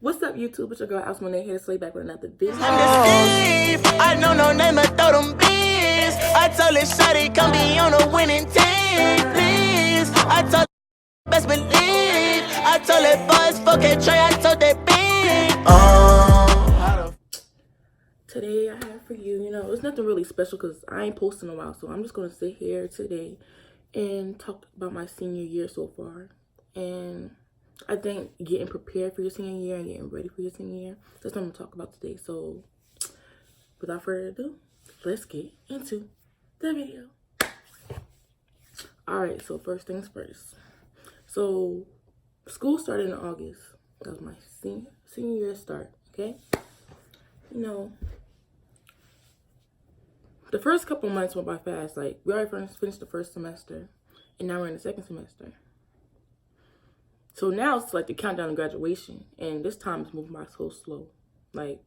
What's up, YouTube? It's your girl, ãlexMoñae, here to slay back with another video. I know no name, but throw them bees. I told it shawty, come be on a winning team, please. I told best believe. I told it boys, fuck it, Trey. I told that Today I have for you, it's nothing really special because I ain't posting in a while, so I'm just going to sit here today and talk about my senior year so far. And I think getting prepared for your senior year and getting ready for your senior year, that's what I'm going to talk about today. So without further ado, let's get into the video. Alright, so first things first. So school started in August. That was my senior year start, okay? The first couple months went by fast. Like, we already finished the first semester, and now we're in the second semester. So now it's like the countdown to graduation, and this time it's moving by so slow. Like,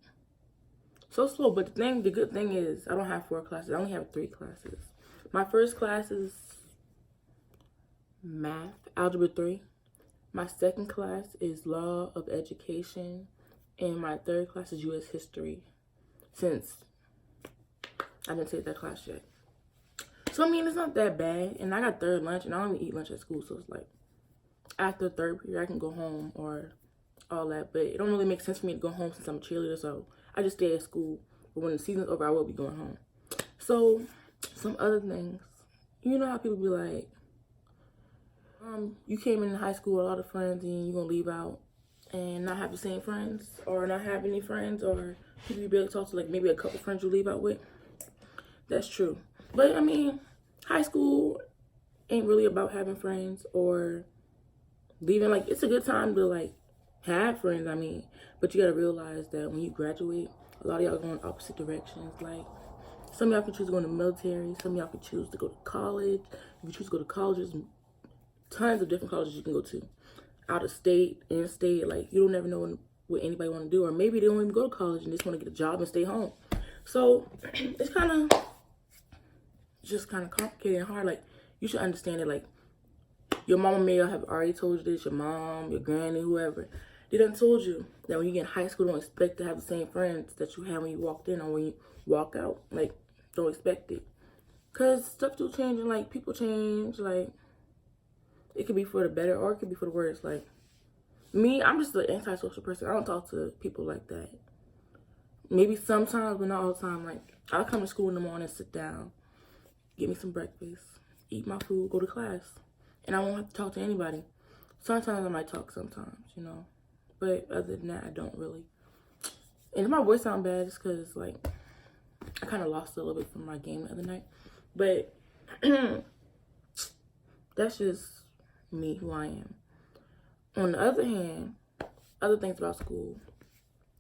so slow. But the good thing is I don't have 4 classes. I only have 3 classes. My first class is math, algebra 3. My second class is law of education, and my third class is U.S. history, since I didn't take that class yet. So, I mean, it's not that bad. And I got third lunch, and I don't even eat lunch at school. So, it's like, after third period, I can go home or all that. But it don't really make sense for me to go home since I'm a cheerleader. So, I just stay at school. But when the season's over, I will be going home. So, some other things. You know how people be like, you came in high school with a lot of friends, and you're going to leave out and not have the same friends, or not have any friends, or people you barely talk to, like maybe a couple friends you leave out with. That's true. But, I mean, high school ain't really about having friends or leaving. Like, it's a good time to, like, have friends, I mean. But you got to realize that when you graduate, a lot of y'all go in opposite directions. Like, some of y'all can choose to go in the military. Some of y'all can choose to go to college. If you choose to go to colleges, tons of different colleges you can go to. Out of state, in state. Like, you don't never know what anybody want to do. Or maybe they don't even go to college and just want to get a job and stay home. So, it's just kind of complicated and hard. Like, you should understand it. Like, your mama may have already told you this, your mom, your granny, whoever. They done told you that when you get in high school, don't expect to have the same friends that you had when you walked in or when you walk out. Like, don't expect it. Because stuff do change, and, like, people change. Like, it could be for the better or it could be for the worse. Like, me, I'm just an antisocial person. I don't talk to people like that. Maybe sometimes, but not all the time. Like, I'll come to school in the morning, sit down, get me some breakfast, eat my food, go to class. And I won't have to talk to anybody. Sometimes I might talk sometimes, But other than that, I don't really. And if my voice sounds bad, it's because, like, I kind of lost a little bit from my game the other night. But that's just me, who I am. On the other hand, other things about school,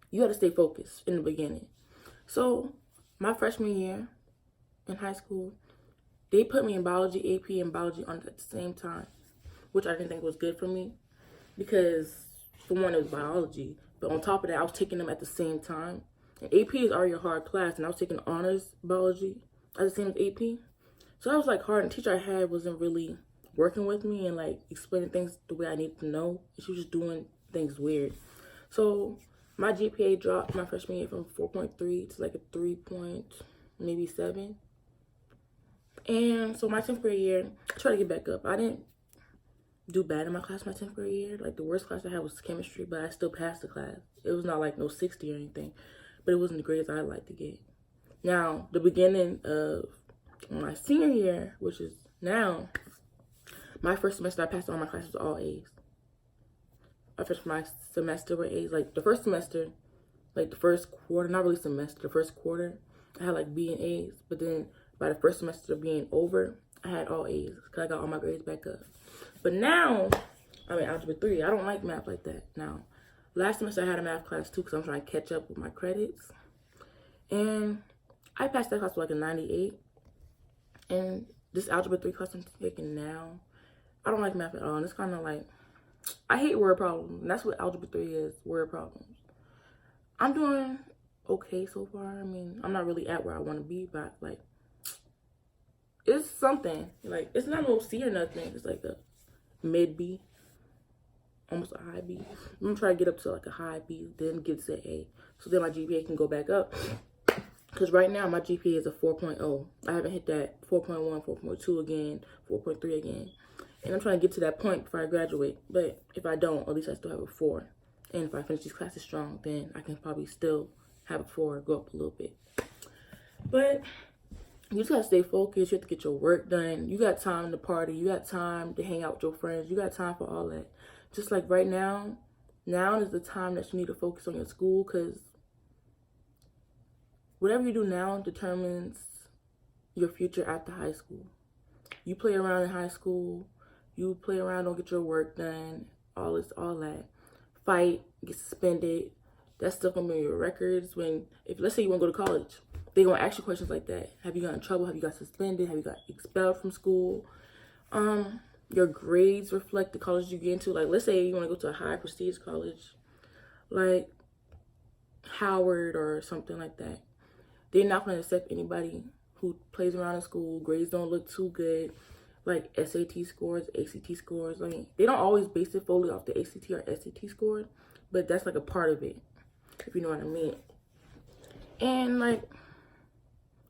you got to stay focused in the beginning. So, my freshman year in high school, they put me in biology, AP, and biology on at the same time, which I didn't think was good for me because, for one, it was biology. But on top of that, I was taking them at the same time. And AP is already a hard class, and I was taking honors biology at the same as AP. So that was, like, hard. And the teacher I had wasn't really working with me and, like, explaining things the way I needed to know. She was just doing things weird. So my GPA dropped my freshman year from 4.3 to, like, a 3.7. And so my 10th grade year, I tried to get back up. I didn't do bad in my class my 10th grade year. Like, the worst class I had was chemistry, but I still passed the class. It was not like no 60 or anything, but it wasn't the grades I'd like to get. Now, the beginning of my senior year, which is now, my first semester I passed all my classes all A's. My semester were A's. Like, the first semester, like the first quarter, not really semester, the first quarter, I had like B and A's, but then by the first semester being over, I had all A's because I got all my grades back up. But now, I'm in algebra 3. I don't like math like that now. Last semester, I had a math class too because I'm trying to catch up with my credits. And I passed that class with like a 98. And this algebra 3 class I'm taking now, I don't like math at all. And it's kind of like, I hate word problems. And that's what algebra 3 is, word problems. I'm doing okay so far. I mean, I'm not really at where I want to be, but, like, it's something. Like, it's not no C or nothing. It's like a mid B. almost a high B. I'm gonna try to get up to like a high B, then get to A. So then my GPA can go back up. Because right now my GPA is a 4.0. I haven't hit that 4.1, 4.2 again, 4.3 again. And I'm trying to get to that point before I graduate. But if I don't, at least I still have a 4. And if I finish these classes strong, then I can probably still have a 4, go up a little bit. But you just gotta stay focused. You have to get your work done. You got time to party. You got time to hang out with your friends. You got time for all that. Just like right now is the time that you need to focus on your school, because whatever you do now determines your future after high school. You play around in high school. You play around, don't get your work done. All that. Fight, get suspended. That's still gonna be in your records. If let's say you want to go to college, they're gonna ask you questions like that. Have you got in trouble? Have you got suspended? Have you got expelled from school? Your grades reflect the college you get into. Like, let's say you want to go to a high prestige college, like Howard or something like that. They're not gonna accept anybody who plays around in school. Grades don't look too good, like SAT scores, ACT scores. I mean, they don't always base it fully off the ACT or SAT scores, but that's like a part of it, if you know what I mean. And like,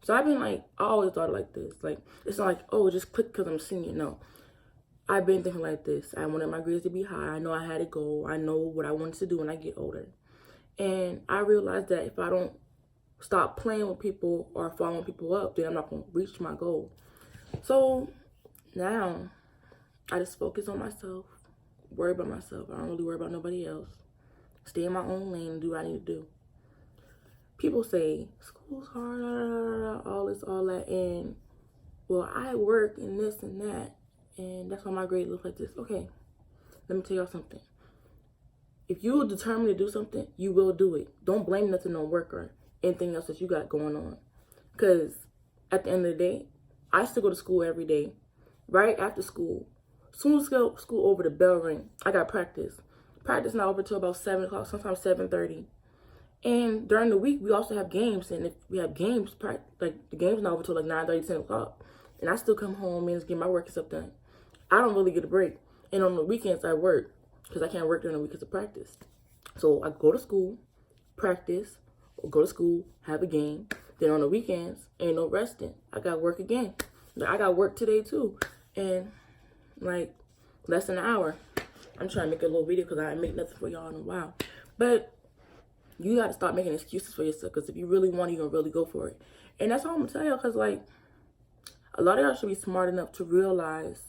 so I've been like, I always thought like this. Like, it's not like, oh, just click because I'm a senior. No, I've been thinking like this. I wanted my grades to be high. I know I had a goal. I know what I wanted to do when I get older. And I realized that if I don't stop playing with people or following people up, then I'm not going to reach my goal. So now I just focus on myself, worry about myself. I don't really worry about nobody else. Stay in my own lane and do what I need to do. People say, school's hard, all this, all that. And, well, I work and this and that. And that's why my grade looks like this. Okay, let me tell y'all something. If you're determined to do something, you will do it. Don't blame nothing on work or anything else that you got going on. Because at the end of the day, I still go to school every day. Right after school. As soon as school over, the bell ring, I got practice. Practice not over till about 7 o'clock, sometimes 7:30. And during the week, we also have games. And if we have games, like the game's not over till like 9:30, 10 o'clock. And I still come home and get my work and stuff done. I don't really get a break. And on the weekends, I work. Because I can't work during the week because of practice. So I go to school, practice, or go to school, have a game. Then on the weekends, ain't no resting. I got work again. I got work today too. And like less than an hour. I'm trying to make a little video because I ain't make nothing for y'all in a while. But you got to start making excuses for yourself. Because if you really want it, you're going to really go for it. And that's all I'm going to tell y'all. Because like a lot of y'all should be smart enough to realize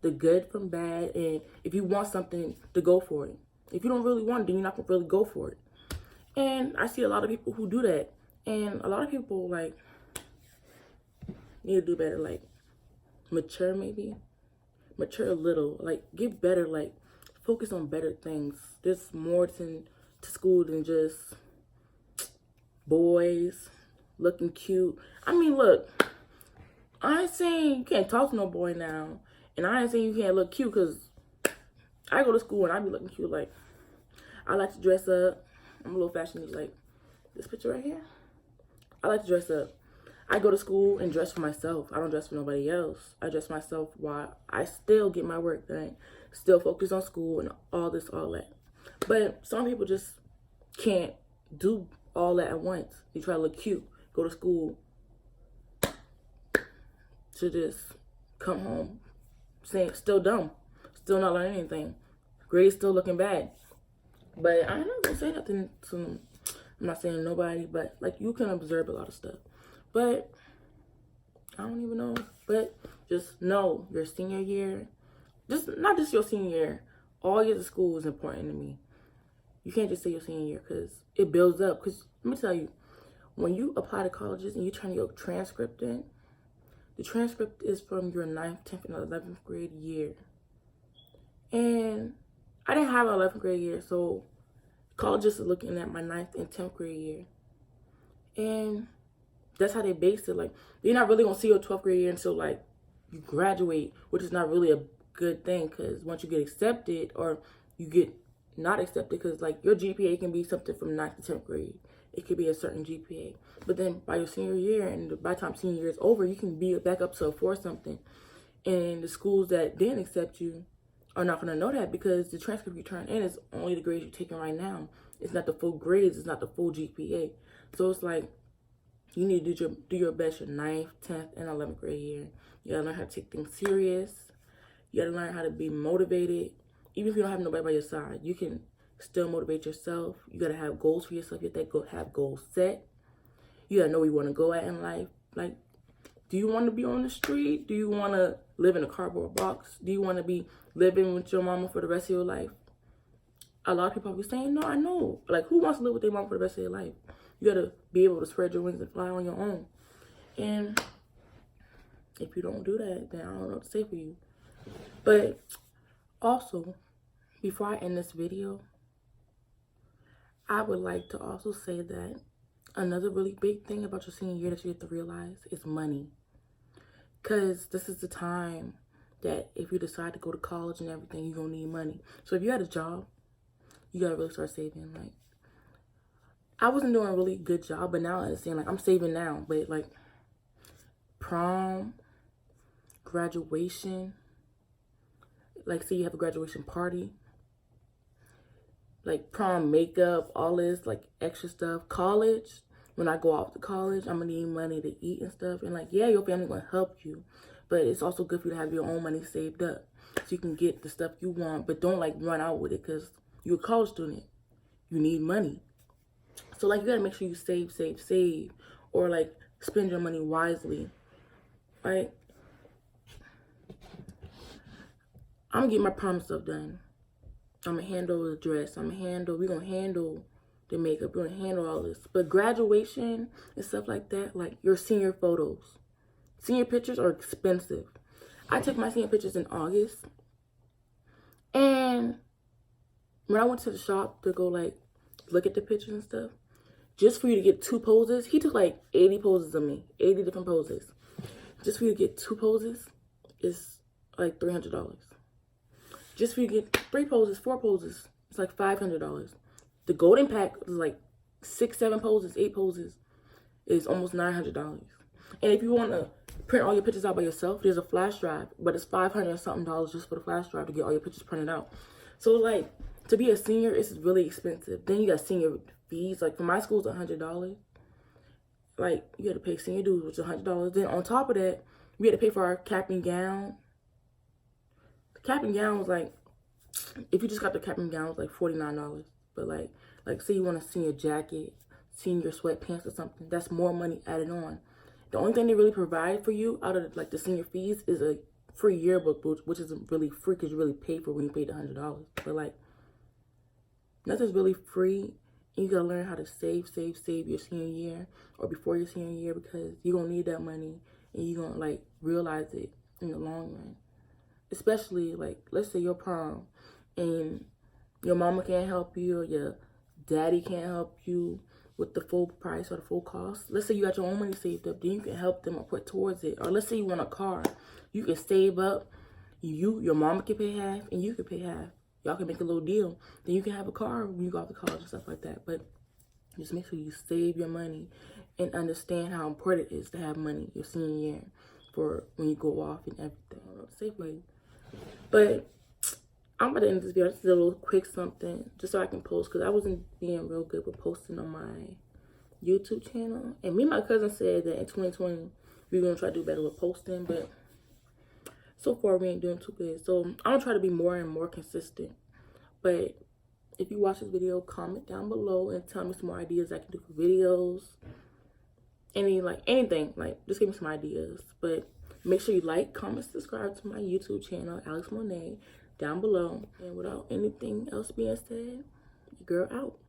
the good from bad, and if you want something, to go for it. If you don't really want it, then you're not gonna really go for it. And I see a lot of people who do that, and a lot of people like need to do better, like mature a little, like get better, like focus on better things. There's more to school than just boys looking cute. I mean, look, I ain't saying you can't talk to no boy now. And I ain't saying you can't look cute, because I go to school and I be looking cute. Like, I like to dress up. I'm a little fashionable, like this picture right here. I like to dress up. I go to school and dress for myself. I don't dress for nobody else. I dress myself while I still get my work done. Still focus on school and all this, all that. But some people just can't do all that at once. They try to look cute, go to school, to just come home saying still dumb, still not learning anything, grades still looking bad. But I'm not gonna say nothing to them. I'm not saying nobody, but like you can observe a lot of stuff. But I don't even know. But just know your senior year, not just your senior year, all years of school is important to me. You can't just say your senior year, because it builds up. Because let me tell you, when you apply to colleges and you turn your transcript in, the transcript is from your 9th, 10th, and 11th grade year. And I didn't have an 11th grade year, so colleges are looking at my 9th and 10th grade year. And that's how they base it. Like, they're not really going to see your 12th grade year until, like, you graduate, which is not really a good thing, because once you get accepted or you get not accepted, because, like, your GPA can be something from 9th to 10th grade. It could be a certain GPA. But then by your senior year, and by the time senior year is over, you can be back up to a 4 something. And the schools that didn't accept you are not going to know that because the transcript you turn in is only the grades you're taking right now. It's not the full grades. It's not the full GPA. So it's like you need to do your best your 9th, 10th, and 11th grade year. You got to learn how to take things serious. You got to learn how to be motivated. Even if you don't have nobody by your side, you can still motivate yourself. You got to have goals for yourself. You have to have goals set. You got to know where you want to go at in life. Like, do you want to be on the street? Do you want to live in a cardboard box? Do you want to be living with your mama for the rest of your life? A lot of people will be saying, no, I know. Like, who wants to live with their mom for the rest of their life? You got to be able to spread your wings and fly on your own. And if you don't do that, then I don't know what to say for you. But also, before I end this video, I would like to also say that another really big thing about your senior year that you have to realize is money. Because this is the time that if you decide to go to college and everything, you're going to need money. So if you had a job, you got to really start saving. Like, I wasn't doing a really good job, but now I understand, like, I'm saving now. But, like, prom, graduation, like, say you have a graduation party, like, prom makeup, all this, like, extra stuff. College, when I go off to college, I'm going to need money to eat and stuff. And, like, yeah, your family going to help you, but it's also good for you to have your own money saved up so you can get the stuff you want, but don't, like, run out with it because you're a college student. You need money. So, like, you got to make sure you save, or, like, spend your money wisely. Right? I'm going to get my prom stuff done. I'm going to handle the dress. we're going to handle the makeup. We're going to handle all this. But graduation and stuff like that, like your senior photos. Senior pictures are expensive. I took my senior pictures in August. And when I went to the shop to go, like, look at the pictures and stuff, just for you to get 2 poses, he took, like, 80 poses of me. 80 different poses. Just for you to get 2 poses is, like, $300. Just for you to get 3 poses, 4 poses, it's like $500. The golden pack is like 6, 7 poses, 8 poses is almost $900. And if you want to print all your pictures out by yourself, there's a flash drive, but it's $500 something just for the flash drive to get all your pictures printed out. So, like, to be a senior, it's really expensive. Then you got senior fees. Like, for my school, it's $100. Like, you got to pay senior dues, which is $100. Then on top of that, we had to pay for our cap and gown. The cap and gown was like, if you just got the cap and gown, it was like $49. But like say you want a senior jacket, senior sweatpants or something, that's more money added on. The only thing they really provide for you out of, like, the senior fees is a free yearbook, which isn't really free because you really pay for when you paid the $100. But, like, nothing's really free. And you gotta learn how to save your senior year or before your senior year, because you're gonna need that money and you're gonna, like, realize it in the long run. Especially, like, let's say your prom and your mama can't help you or your daddy can't help you with the full price or the full cost. Let's say you got your own money saved up, then you can help them or put towards it. Or let's say you want a car. You can save up. Your mama can pay half and you can pay half. Y'all can make a little deal. Then you can have a car when you go off to college and stuff like that. But just make sure you save your money and understand how important it is to have money your senior year for when you go off and everything. I don't know what to say for you. But I'm about to end this video. Just a little quick something just so I can post, because I wasn't being real good with posting on my YouTube channel. And me and my cousin said that in 2020 we were going to try to do better with posting, but so far we ain't doing too good. So I'm going to try to be more and more consistent. But if you watch this video, comment down below and tell me some more ideas I can do for videos. Anything. Like, just give me some ideas. But make sure you like, comment, subscribe to my YouTube channel, ãlexMoñae, down below. And without anything else being said, your girl out.